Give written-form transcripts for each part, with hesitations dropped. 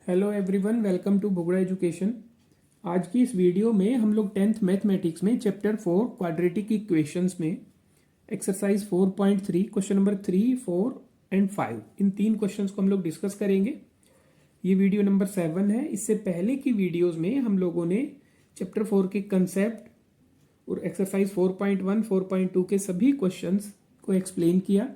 Hello everyone, welcome to बोगड़ा education. आज की इस वीडियो में हम लोग 10th मैथमेटिक्स में चैप्टर 4 क्वाड्रेटिक इक्वेशंस में एक्सरसाइज 4.3 क्वेश्चन नंबर 3, 4 एंड 5 इन तीन क्वेश्चंस को हम लोग डिस्कस करेंगे। ये वीडियो नंबर 7 है। इससे पहले की वीडियोस में हम लोगों ने चैप्टर 4 के कंसेप्ट और एक्सरसाइज 4.1, 4.2 के सभी क्वेश्चंस को एक्सप्लेन किया।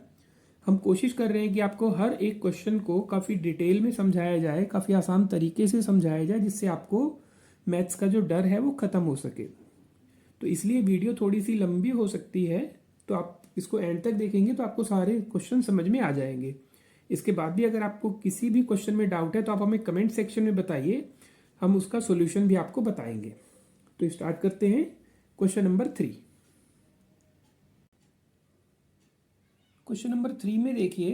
हम कोशिश कर रहे हैं कि आपको हर एक क्वेश्चन को काफ़ी डिटेल में समझाया जाए, काफ़ी आसान तरीके से समझाया जाए, जिससे आपको मैथ्स का जो डर है वो ख़त्म हो सके। तो इसलिए वीडियो थोड़ी सी लंबी हो सकती है, तो आप इसको एंड तक देखेंगे तो आपको सारे क्वेश्चन समझ में आ जाएंगे। इसके बाद भी अगर आपको किसी भी क्वेश्चन में डाउट है तो आप हमें कमेंट सेक्शन में बताइए, हम उसका सोल्यूशन भी आपको बताएंगे। तो स्टार्ट करते हैं क्वेश्चन नंबर 3। क्वेश्चन नंबर 3 में देखिए,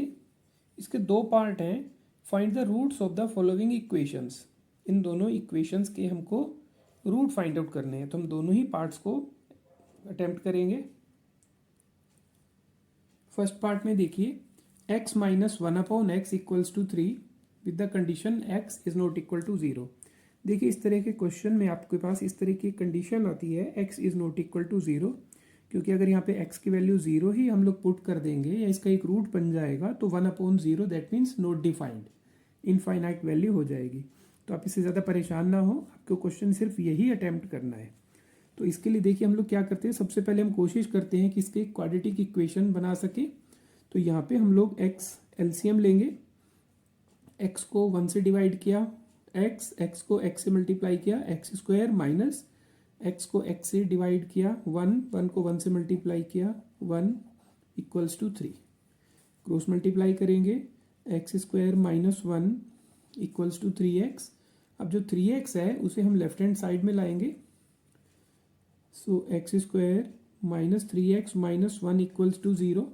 इसके दो पार्ट हैं। Find the roots of the following equations. इन दोनों इक्वेशंस के हमको रूट फाइंड आउट करने हैं, तो हम दोनों ही पार्ट्स को अटेम्प्ट करेंगे। फर्स्ट पार्ट में देखिए, x minus 1/x equals to 3 with the condition x is not equal to 0। देखिए, इस तरह के क्वेश्चन में आपके पास इस तरह की कंडीशन आती है x is not equal to 0, क्योंकि अगर यहाँ पे x की वैल्यू 0 ही हम लोग पुट कर देंगे या इसका एक रूट बन जाएगा तो 1/0 that means not defined, infinite value हो जाएगी। तो आप इससे ज़्यादा परेशान ना हो, आपको क्वेश्चन सिर्फ यही अटैम्प्ट करना है। तो इसके लिए देखिए हम लोग क्या करते हैं, सबसे पहले हम कोशिश करते हैं कि इसके क्वाड्रेटिक इक्वेशन बना सके। तो यहाँ पे हम लोग x एलसीएम लेंगे। x को 1 से डिवाइड किया, x को x से मल्टीप्लाई किया, एक्स स्क्वायर माइनस x को x से डिवाइड किया, 1 को 1 से मल्टीप्लाई किया, 1 इक्वल्स टू 3। क्रॉस मल्टीप्लाई करेंगे, x square minus 1 equals to 3x। अब जो 3x है उसे हम लेफ्ट हैंड साइड में लाएंगे। So x square minus 3x minus 1 equals to 0।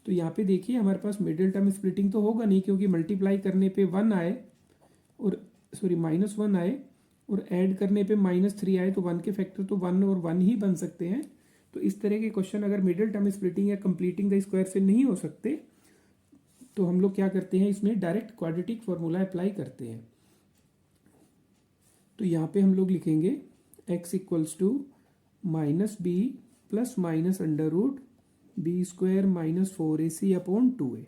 तो यहाँ पे देखिए हमारे पास मिडिल टर्म स्प्लिटिंग तो होगा नहीं, क्योंकि मल्टीप्लाई करने पे 1 आए और माइनस 1 आए और ऐड करने पे -3 आए, तो 1 के फैक्टर तो 1 और 1 ही बन सकते हैं। तो इस तरह के क्वेश्चन अगर मिडिल टर्म स्प्लिटिंग या कंप्लीटिंग द स्क्वायर से नहीं हो सकते, तो हम लोग क्या करते हैं, इसमें डायरेक्ट क्वाड्रेटिक फॉर्मूला अप्लाई करते हैं। तो यहाँ पे हम लोग लिखेंगे x equals to minus b plus minus under root b square minus 4ac upon 2a।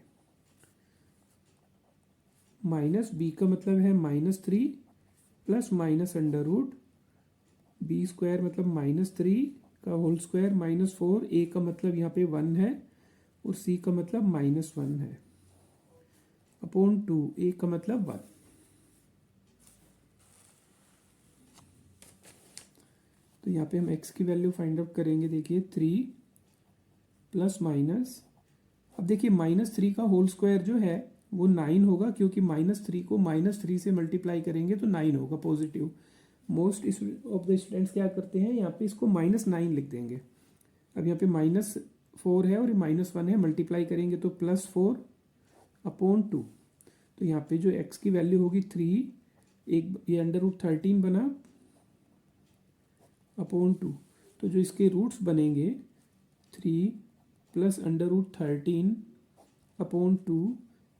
Minus b का मतलब है -3 plus minus under root b square मतलब -3 का होल स्क्वायर माइनस 4, ए का मतलब यहाँ पे 1 है और सी का मतलब -1 है, अपॉन 2, ए का मतलब 1। तो यहाँ पे हम x की वैल्यू फाइंड आउट करेंगे। देखिए 3 प्लस माइनस, अब देखिए -3 का होल स्क्वायर जो है वो 9 होगा, क्योंकि -3 को -3 से मल्टीप्लाई करेंगे तो 9 होगा positive. Most of the students क्या करते हैं, यहाँ पे इसको -9 लिख देंगे। अब यहाँ पे -4 है और -1 है, मल्टीप्लाई करेंगे तो +4 अपॉन 2। तो यहाँ पे जो x की वैल्यू होगी 3, एक ये अंडर रूट 13 बना अपॉन 2। तो जो इसके रूट्स बनेंगे 3 plus under root 13 upon 2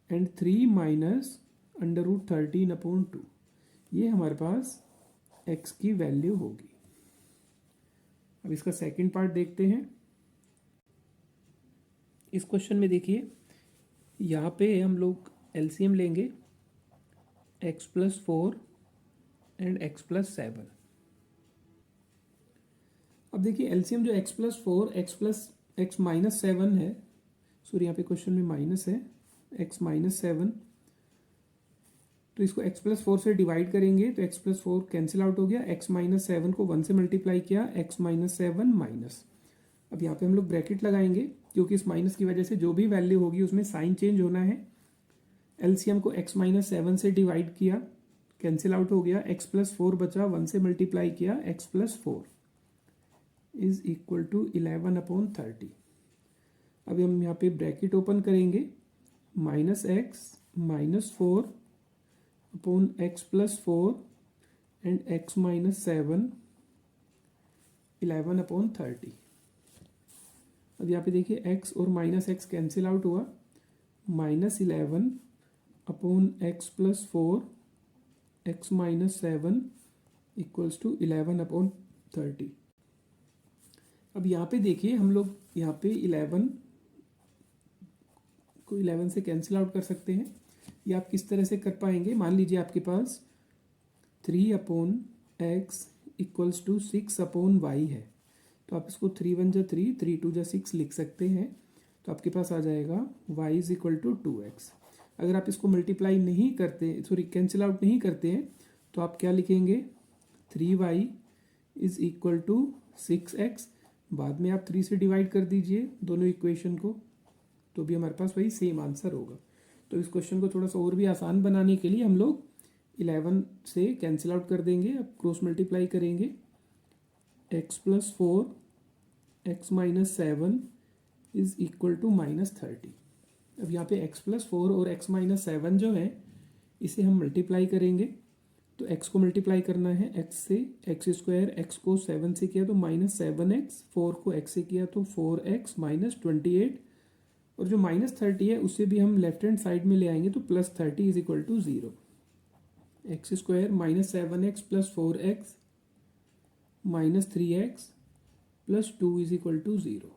and 3 minus under root 13 upon 2, ये हमारे पास x की वैल्यू होगी। अब इसका सेकंड पार्ट देखते हैं। इस क्वेश्चन में देखिए, यहाँ पे हम लोग एलसीएम लेंगे x plus 4 and x plus 7। अब देखिए एलसीएम जो x प्लस 4 x माइनस 7 है, सॉरी यहाँ पे क्वेश्चन में माइनस है, x माइनस 7, तो इसको x प्लस 4 से डिवाइड करेंगे तो x प्लस 4 कैंसिल आउट हो गया, x माइनस 7 को 1 से मल्टीप्लाई किया, x माइनस 7 माइनस। अब यहाँ पे हम लोग ब्रैकेट लगाएंगे, क्योंकि इस माइनस की वजह से जो भी वैल्यू होगी उसमें साइन चेंज होना है। एलसीएम को x माइनस 7 से डिवाइड किया, कैंसिल आउट हो गया, x प्लस 4 बचा, 1 से मल्टीप्लाई किया, x plus 4 is equal to 11 upon 30। अब हम यहाँ पे ब्रैकेट ओपन करेंगे, -x minus 4 upon x plus 4 and x minus 7, 11 upon 30। अब यहाँ पे देखिए x और -x कैंसिल आउट हुआ, -11 upon x plus 4 x minus 7 equals to 11/30। अब यहाँ पे देखिए हम लोग यहाँ पे 11 को 11 से कैंसिल आउट कर सकते हैं। ये आप किस तरह से कर पाएंगे, मान लीजिए आपके पास 3/x इक्वल्स टू 6/y है, तो आप इसको 3 1 जा 3, 3 2 जा 6 लिख सकते हैं। तो आपके पास आ जाएगा y is equal to 2x। अगर आप इसको मल्टीप्लाई नहीं करते, सॉरी कैंसिल आउट नहीं करते हैं, तो आप क्या लिखेंगे, 3y is equal to 6x। बाद में आप 3 से डिवाइड कर दीजिए दोनों इक्वेशन को, तो भी हमारे पास वही सेम आंसर होगा। तो इस क्वेश्चन को थोड़ा सा और भी आसान बनाने के लिए हम लोग 11 से कैंसिल आउट कर देंगे। अब क्रॉस मल्टीप्लाई करेंगे, x plus 4 x minus 7 is equal to -30। अब यहाँ पे x प्लस 4 और x माइनस 7 जो है इसे हम मल्टीप्लाई करेंगे। तो x को मल्टीप्लाई करना है x से, एक्स स्क्वायर, x को 7 से किया तो -7x, 4 को x से किया तो 4x माइनस 28, और जो -30 है उसे भी हम लेफ्ट हैंड साइड में ले आएंगे तो +30 is equal to 0। X square minus 7x plus 4x minus 3x plus 2 is equal to 0।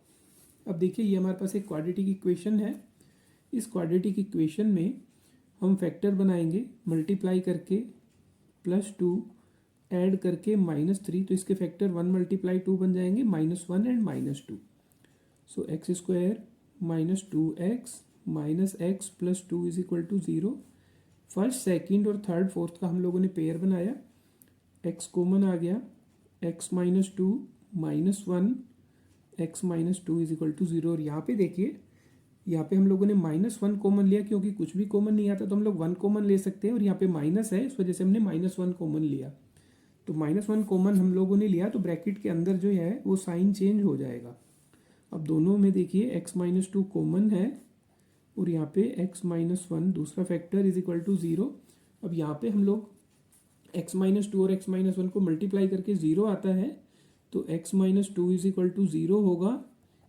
अब देखिए ये हमारे पास एक क्वाड्रेटिक इक्वेशन है। इस क्वाड्रेटिक इक्वेशन में हम फैक्टर बनाएंगे, मल्टीप्लाई करके +2 ऐड करके -3, तो इसके फैक्टर 1 मल्टीप्लाई 2 बन जाएंगे, -1 and -2। So x square minus 2x minus x plus 2 is equal to 0। First, second और थर्ड, फोर्थ का हम लोगों ने पेयर बनाया, x कॉमन आ गया, x minus 2 -1 x minus 2 is equal to 0। और यहाँ पे देखिए, यहाँ पे हम लोगों ने -1 कॉमन लिया, क्योंकि कुछ भी कॉमन नहीं आता तो हम लोग 1 कॉमन ले सकते हैं, और यहाँ पे माइनस है इस वजह से हमने -1 कॉमन लिया। तो -1 कॉमन हम लोगों ने लिया तो ब्रैकेट के अंदर जो है वो साइन चेंज हो जाएगा। अब दोनों में देखिए x माइनस 2 कॉमन है, और यहाँ पे x माइनस 1 दूसरा फैक्टर इज इक्वल टू 0। अब यहाँ पे हम लोग x माइनस 2 और x माइनस 1 को मल्टीप्लाई करके 0 आता है, तो x minus 2 is equal to 0 होगा,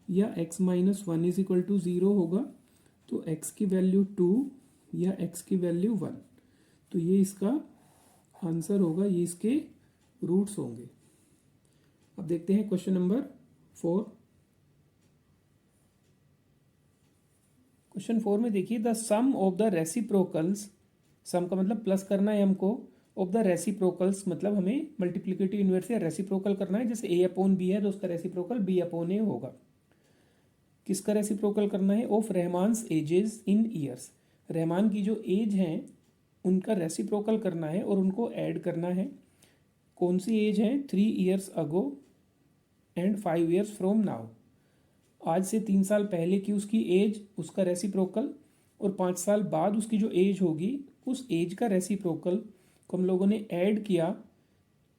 या x minus 1 is equal to 0 होगा। तो x की वैल्यू 2 या x की वैल्यू 1, तो ये इसका आंसर होगा, ये इसके रूट्स होंगे। अब देखते हैं क्वेश्चन नंबर 4। क्वेश्चन 4 में देखिए, the sum of the reciprocals, sum का मतलब प्लस करना है हमको, ऑफ द रेसिप्रोकल्स मतलब हमें मल्टीप्लिकेटिव इनवर्स या रेसिप्रोकल करना है। जैसे a/b है तो उसका रेसिप्रोकल b/a होगा। किसका रेसिप्रोकल करना है, of Rahman's ages in years, Rahman की जो एज हैं उनका रेसिप्रोकल करना है और उनको ऐड करना है। कौन सी एज है, 3 years ago and 5 years from now, आज से 3 साल पहले की उसकी एज, उसका रेसिप्रोकल, और 5 साल बाद उसकी जो एज होगी उस एज का रेसिप्रोकल को हम लोगों ने ऐड किया,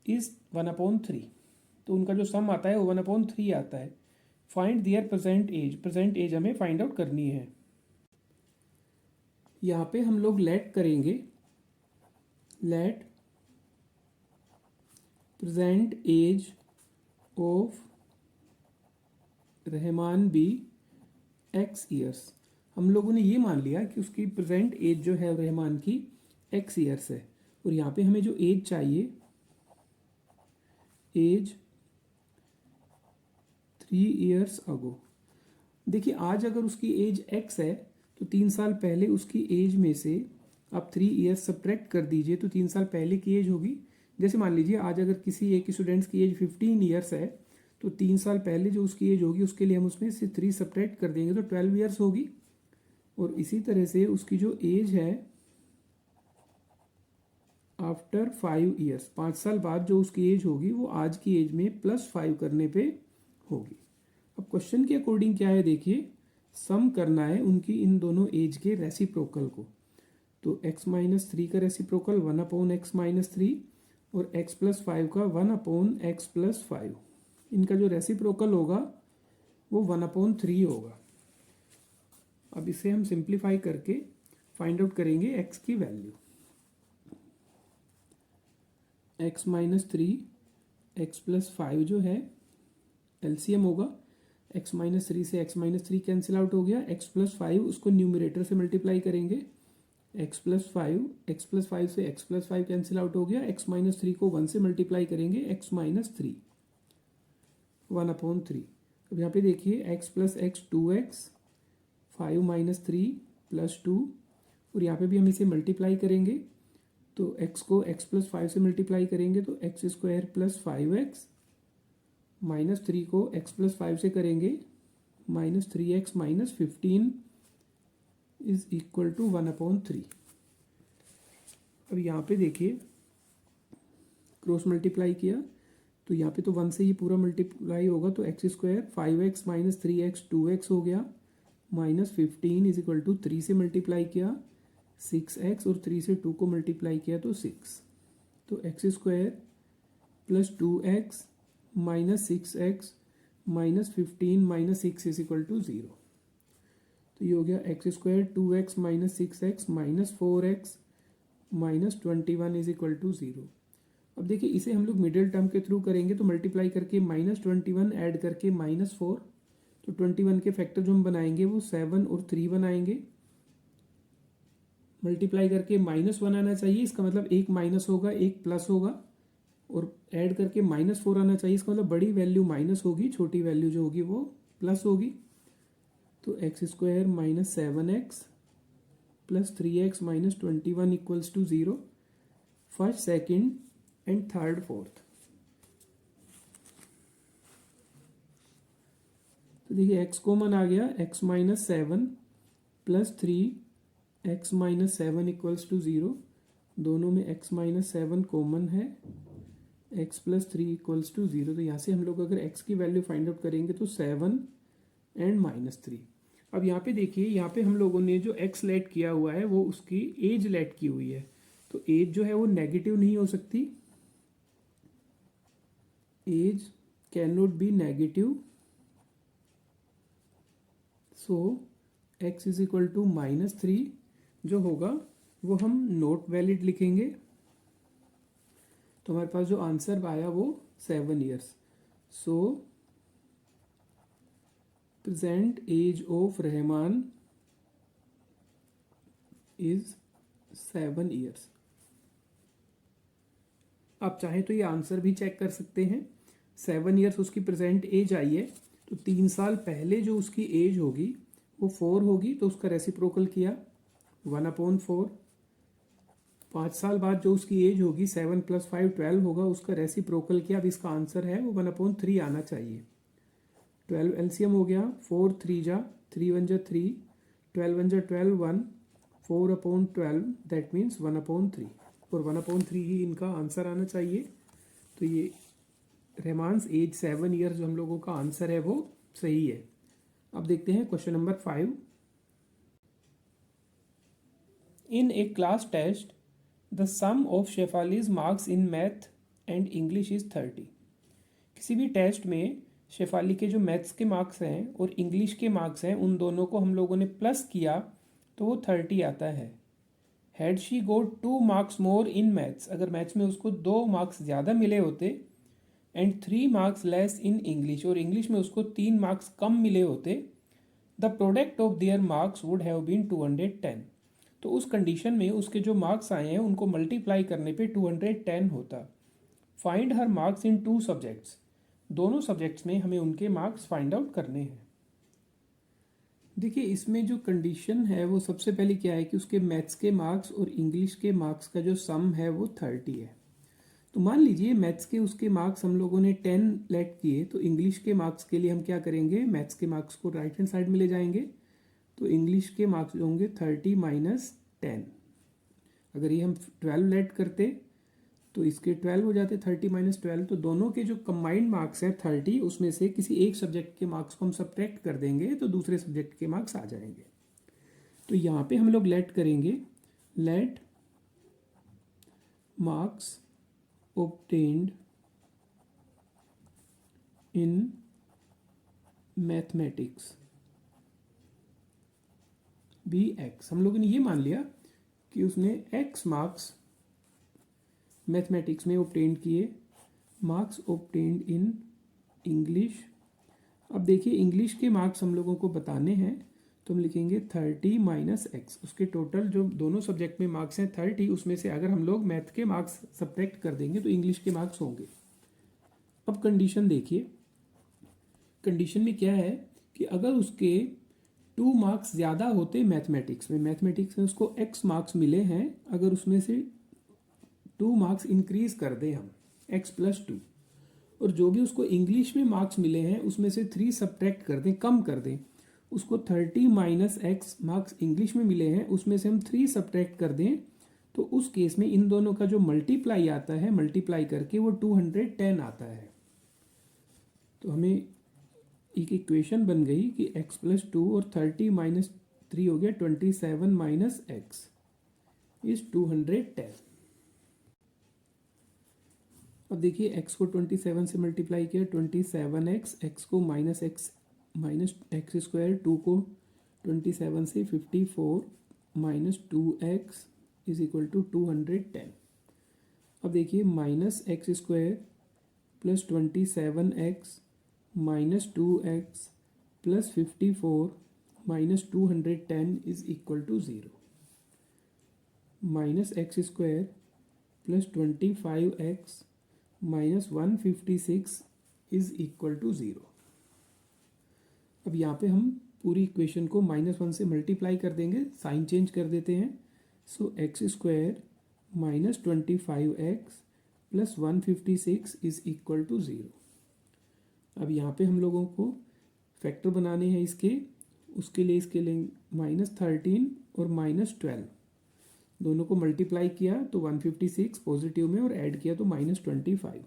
इज 1/3। तो उनका जो सम आता है वो 1/3 आता है। Find their present age, present age हमें फाइंड आउट करनी है। यहाँ पे हम लोग लेट करेंगे, let present age of Rahman be x years. हम लोगों ने ये मान लिया कि उसकी प्रेजेंट एज जो है रहमान की x ईयर्स है, और यहाँ पे हमें जो एज चाहिए, एज 3 ईयर्स अगो। देखिए आज अगर उसकी एज x है तो 3 साल पहले उसकी एज में से आप 3 ईयर्स सब्ट्रैक्ट कर दीजिए, तो 3 साल पहले की एज होगी। जैसे मान लीजिए आज अगर किसी एक स्टूडेंट्स की एज 15 ईयर्स है, तो 3 साल पहले जो उसकी एज होगी उसके लिए हम उसमें से 3 सब्ट्रैक्ट कर देंगे तो 12 ईयर्स होगी। और इसी तरह से उसकी जो एज है आफ्टर 5 ईयर्स, 5 साल बाद जो उसकी एज होगी वो आज की एज में +5 करने पे होगी। अब क्वेश्चन के अकॉर्डिंग क्या है, देखिए सम करना है उनकी इन दोनों एज के रेसिप्रोकल को। तो x माइनस 3 का रेसिप्रोकल 1/x माइनस 3, और x प्लस 5 का 1/x प्लस 5। इनका जो रेसिप्रोकल होगा वो 1/3 होगा। अब इसे हम सिंप्लीफाई करके फाइंड आउट करेंगे x की value. x minus 3 x plus 5 जो है एलसीएम होगा, x माइनस 3 से x माइनस 3 कैंसिल आउट हो गया, x प्लस 5 उसको न्यूमरेटर से मल्टीप्लाई करेंगे, x+5 से x+5 कैंसिल आउट हो गया, x-3 को 1 से मल्टीप्लाई करेंगे, x-3 1/3। अब यहाँ पे देखिए x+x 2x, 5 - 3 + 2, और यहाँ पे भी हम इसे मल्टीप्लाई करेंगे तो x को x+5 से मल्टीप्लाई करेंगे तो x² + 5x, -3 को x+5 से करेंगे -3x - 15 = 1/3। अब यहाँ पे देखिए क्रॉस मल्टीप्लाई किया तो यहाँ पे तो 1 से ये पूरा मल्टीप्लाई होगा तो x² 5x - 3x 2x हो गया, -15 = 3 से मल्टीप्लाई किया 6x, और 3 से 2 को मल्टीप्लाई किया तो 6, तो x² + 2x - 6x - 15 - 6 = 0। तो ये हो गया x² 2x - 6x - 4x - 21 = 0। अब देखिए इसे हम लोग मिडिल टर्म के थ्रू करेंगे तो मल्टीप्लाई करके -21 ऐड करके -4, तो 21 के फैक्टर जो हम बनाएंगे वो 7 और 3 बनाएंगे, मल्टीप्लाई करके -1 आना चाहिए, इसका मतलब एक माइनस होगा एक प्लस होगा, और ऐड करके -4 आना चाहिए, इसका मतलब बड़ी वैल्यू माइनस होगी, छोटी वैल्यू जो होगी वो प्लस होगी। तो x² - 7x + 3x - 21 = 0, first, second and third, fourth. तो देखिए x कॉमन आ गया, x - 7 + 3x - 7 = 0, दोनों में x - 7 कॉमन है, x + 3 = 0। तो यहाँ से हम लोग अगर x की वैल्यू फाइंड आउट करेंगे तो 7 एंड -3। अब यहाँ पे देखिए, यहाँ पे हम लोगों ने जो x लेट किया हुआ है वो उसकी एज लेट की हुई है, तो एज जो है वो नेगेटिव नहीं हो सकती, age can not be negative, so x = -3 जो होगा वो हम नॉट वैलिड लिखेंगे, तो हमारे पास जो आंसर आया वो 7 years. So present age of Rahman is 7 years. आप चाहे तो ये आंसर भी चेक कर सकते हैं, 7 ईयर्स उसकी प्रेजेंट एज आई है, तो 3 साल पहले जो उसकी एज होगी वो 4 होगी, तो उसका रेसिप्रोकल किया 1/4। 5 साल बाद जो उसकी एज होगी 7 + 5 12 होगा, उसका रेसिप्रोकल किया, अब इसका आंसर है वो 1/3 आना चाहिए। 12 एलसीएम हो गया, 4 3 जा 3 1 जा 3, 12 1 जा 12 1, 4/12 दैट मीन्स 1/3, और 1/3 ही इनका आंसर आना चाहिए। तो ये रहमान्स एज 7 ईयर्स जो हम लोगों का आंसर है वो सही है। अब देखते हैं question number 5। In a class test the sum of Shefali's marks in math and English is 30। किसी भी टेस्ट में शेफाली के जो मैथ्स के मार्क्स हैं और इंग्लिश के मार्क्स हैं उन दोनों को हम लोगों ने प्लस किया तो वो 30 आता है। Had she got 2 marks more in maths, अगर मैथ्स में उसको 2 मार्क्स ज़्यादा मिले होते, and 3 marks less in English, और इंग्लिश में उसको 3 मार्क्स कम मिले होते, the product of their marks would have been 210। तो उस कंडीशन में उसके जो मार्क्स आए हैं उनको मल्टीप्लाई करने पे 210 होता। Find her marks in 2 subjects, दोनों सब्जेक्ट्स में हमें उनके मार्क्स फाइंड आउट करने हैं। देखिए इसमें जो कंडीशन है वो सबसे पहले क्या है कि उसके मैथ्स के मार्क्स और इंग्लिश के मार्क्स का जो सम है वो 30 है। तो मान लीजिए मैथ्स के उसके मार्क्स हम लोगों ने 10 लेट किए, तो इंग्लिश के मार्क्स के लिए हम क्या करेंगे, मैथ्स के मार्क्स को राइट हैंड साइड में ले जाएंगे, तो इंग्लिश के मार्क्स होंगे 30 - 10। अगर ये हम 12 लेट करते तो इसके 12 हो जाते, 30 - 12, तो दोनों के जो कंबाइंड मार्क्स हैं 30, उसमें से किसी एक सब्जेक्ट के मार्क्स को हम सब्ट्रैक्ट कर देंगे तो दूसरे सब्जेक्ट के मार्क्स आ जाएंगे। तो यहाँ पे हम लोग लेट करेंगे, let marks obtained in mathematics be x. हम लोगों ने ये मान लिया कि उसने एक्स मार्क्स मैथमेटिक्स में ऑब्टेन किए, मार्क्स ऑब्टेन्ड इन इंग्लिश। अब देखिए इंग्लिश के मार्क्स हम लोगों को बताने हैं, तो हम लिखेंगे 30 माइनस एक्स। उसके टोटल जो दोनों सब्जेक्ट में मार्क्स हैं 30, उसमें से अगर हम लोग मैथ के मार्क्स सब्ट्रैक्ट कर देंगे तो इंग्लिश के मार्क्स होंगे। अब कंडीशन देखिए, कंडीशन में क्या है कि अगर उसके 2 मार्क्स ज़्यादा होते मैथमेटिक्स में उसको x मार्क्स मिले हैं, अगर उसमें से 2 मार्क्स इंक्रीज कर दें हम x+2, और जो भी उसको इंग्लिश में मार्क्स मिले हैं उसमें से 3 सब्ट्रैक्ट कर दें, कम कर दें, उसको 30 माइनस एक्स मार्क्स इंग्लिश में मिले हैं उसमें से हम 3 सब्ट्रैक्ट कर दें, तो उस केस में इन दोनों का जो मल्टीप्लाई आता है, मल्टीप्लाई करके वो 210 आता है। तो हमें एक इक्वेशन बन गई कि x+2 और 30 माइनस 3 हो गया 27 माइनस एक्स इज 210। अब देखिए x को 27 से मल्टीप्लाई किया 27x, x को माइनस एक्स स्क्वायर, 2 को 27 से 54 minus 2x is equal to 210। अब देखिए minus x square plus 27x minus 2x plus 54 minus 210 is equal to 0। Minus x square plus 25x minus 156 is equal to 0। अब यहाँ पे हम पूरी इक्वेशन को -1 से मल्टीप्लाई कर देंगे, साइन चेंज कर देते हैं। So x square minus 25x plus 156 is equal to 0। अब यहाँ पे हम लोगों को फैक्टर बनाने हैं इसके, उसके लिए इसके लिए -13 और -12 दोनों को मल्टीप्लाई किया तो 156 पॉजिटिव में, और ऐड किया तो -25।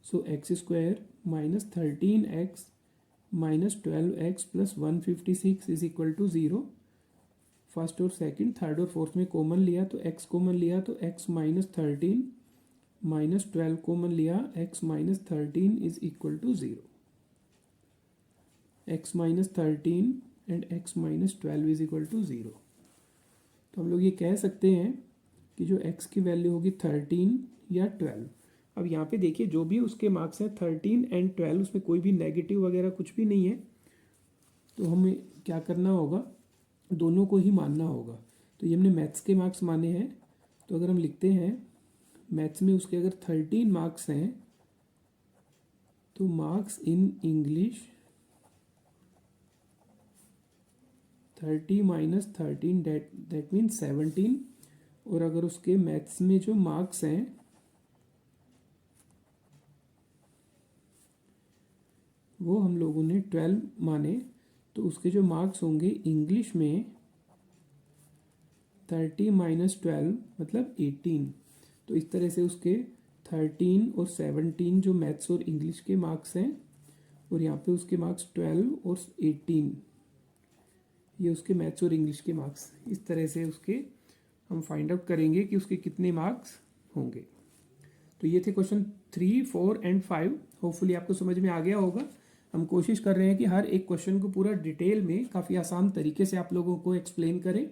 So x square minus 13x minus 12x plus 156 is equal to 0। First और सेकंड, थर्ड और फोर्थ में कॉमन लिया तो x कॉमन लिया तो x माइनस 13 माइनस 12 कॉमन लिया, x minus 13 is equal to 0। x minus 13 and x minus 12 is equal to 0। तो हम लोग ये कह सकते हैं कि जो x की वैल्यू होगी 13 या 12। अब यहाँ पे देखिए जो भी उसके मार्क्स हैं 13 एंड 12, उसमें कोई भी नेगेटिव वगैरह कुछ भी नहीं है, तो हमें क्या करना होगा, दोनों को ही मानना होगा। तो ये हमने मैथ्स के मार्क्स माने हैं, तो अगर हम लिखते हैं मैथ्स में उसके अगर 13 मार्क्स हैं तो marks in English 30 minus 13 that mean 17, और अगर उसके मैथ्स में जो मार्क्स हैं वो हम लोगों ने 12 माने, तो उसके जो मार्क्स होंगे इंग्लिश में 30 माइनस 12 मतलब 18। तो इस तरह से उसके 13 और 17 जो मैथ्स और इंग्लिश के मार्क्स हैं, और यहाँ पे उसके मार्क्स 12 और 18, ये उसके मैथ्स और इंग्लिश के मार्क्स। इस तरह से उसके हम फाइंड आउट करेंगे कि उसके कितने मार्क्स होंगे। तो ये थे क्वेश्चन 3, 4 एंड 5। होपफुली आपको समझ में आ गया होगा। हम कोशिश कर रहे हैं कि हर एक क्वेश्चन को पूरा डिटेल में काफ़ी आसान तरीके से आप लोगों को एक्सप्लेन करें।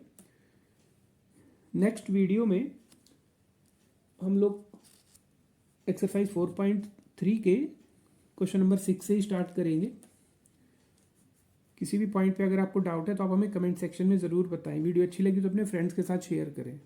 नेक्स्ट वीडियो में हम लोग एक्सरसाइज 4.3 के क्वेश्चन नंबर 6 से ही स्टार्ट करेंगे। किसी भी पॉइंट पे अगर आपको डाउट है तो आप हमें कमेंट सेक्शन में ज़रूर बताएं। वीडियो अच्छी लगी तो अपने फ्रेंड्स के साथ शेयर करें।